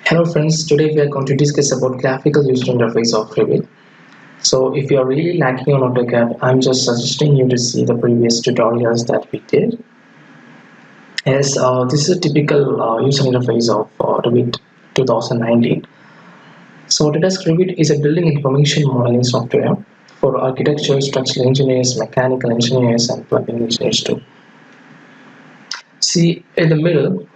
Hello friends, today we are going to discuss about graphical user interface of Revit. So if you are really lacking on AutoCAD, I'm just suggesting you to see the previous tutorials that we did. Yes, this is a typical user interface of Revit 2019. So Autodesk Revit is a building information modeling software for architecture, structural engineers, mechanical engineers and plumbing engineers too. See, in the middle,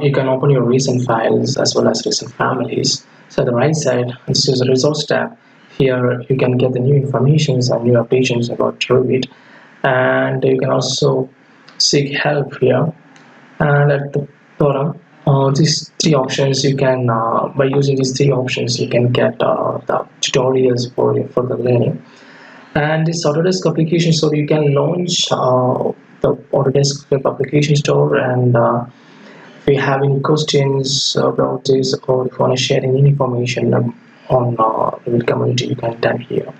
you can open your recent files as well as recent families. So the right side, this is the resource tab. Here you can get the new information and new updates about Revit, and you can also seek help here. And at the bottom, these three options you can, by using these three options, you can get the tutorials for the learning. And this Autodesk application store, you can launch the Autodesk web application store, and if you have any questions about this, or if you want to share any information on the community, you can type here.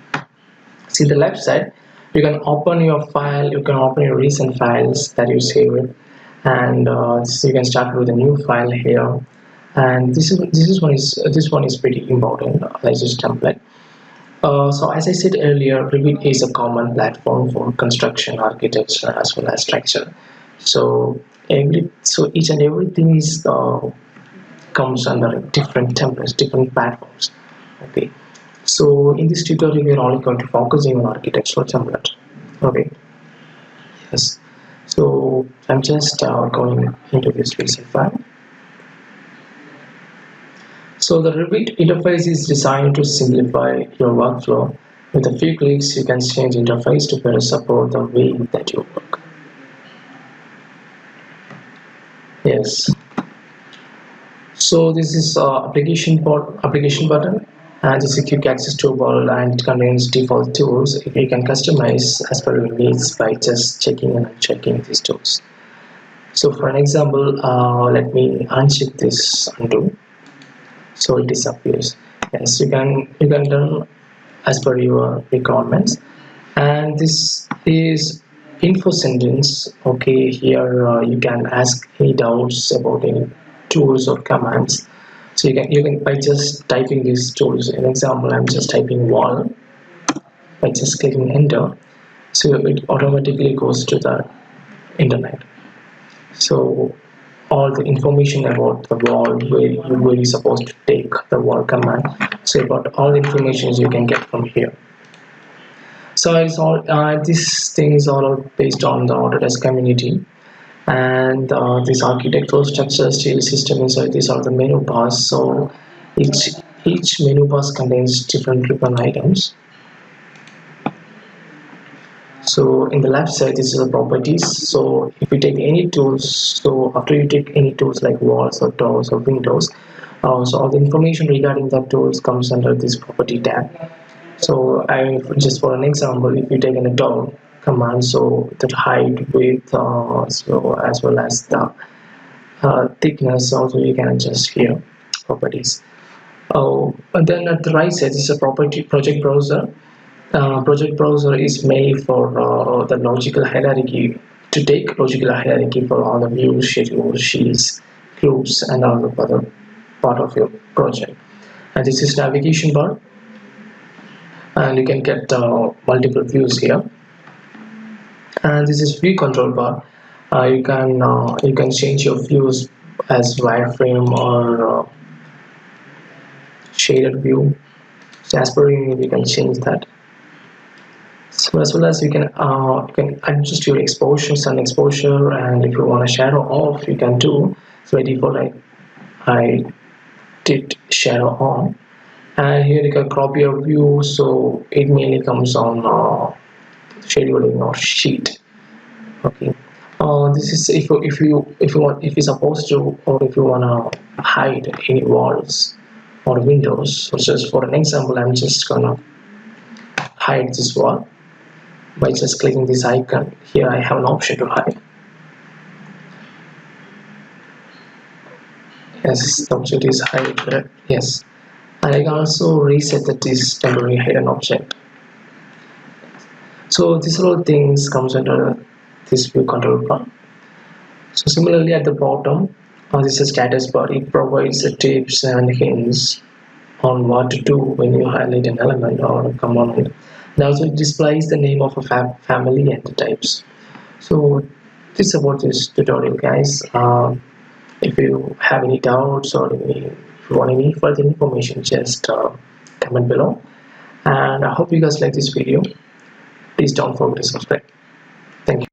See the left side, you can open your file, you can open your recent files that you saved, and so you can start with a new file here. And this one is pretty important, like this template. So as I said earlier, Revit is a common platform for construction, architecture, as well as structure. So each and everything is comes under different templates, different platforms. Okay. So in this tutorial, we are only going to focusing on architectural template. Okay. Yes. So I'm just going into this recent file. So the Revit interface is designed to simplify your workflow. With a few clicks, you can change interface to better support the way that you work. Yes. So this is application button, and this is a quick access toolbar, and it contains default tools. You can customize as per your needs by just checking and unchecking these tools. So for an example, let me uncheck this undo. So it disappears. Yes, you can done as per your requirements. And this is info sentence. Okay, here you can ask any doubts about any tools or commands. So you can by just typing these tools. An example, I'm just typing wall by just clicking enter, so it automatically goes to the internet. So all the information about the wall, where you're supposed to take the wall command. So about all the information you can get from here. So it's all these things are all based on the Autodesk community, and this architectural structure steel system inside these are the menu bars. So each menu bars contains different ribbon items. So in the left side, this is the properties. So if you take any tools, so after you take any tools like walls or doors or windows, so all the information regarding that tools comes under this property tab. So just for an example, if you take in a door command, so the height, width, so as well as the thickness, also you can adjust here properties. And then at the right side is a property project browser. Project browser is made for the logical hierarchy, to take logical hierarchy for all the views, schedules, sheets, groups, and all the other part of your project. And this is navigation bar, and you can get multiple views here. And this is view control bar. You can change your views as wireframe or shaded view. So as per you, you can change that. So as well as you can adjust your exposures and exposure, and if you want to shadow off, you can do. So by default, I did shadow on, and here you can crop your view, so it mainly comes on scheduling or sheet. Okay. This is if you're supposed to, or if you wanna hide any walls or windows. So just for an example, I'm just gonna hide this wall by just clicking this icon. Here I have an option to hide. Yes, the object is hide. Yes, and I can also reset that this temporary hidden object. So these all things comes under this view control bar. So similarly at the bottom, This is a status bar. It provides tips and hints on what to do when you highlight an element or a component. And also it displays the name of a family and the types. So this is about this tutorial, guys. If you have any doubts or if you want any further information, just comment below. And I hope you guys like this video. Please don't forget to subscribe. Thank you.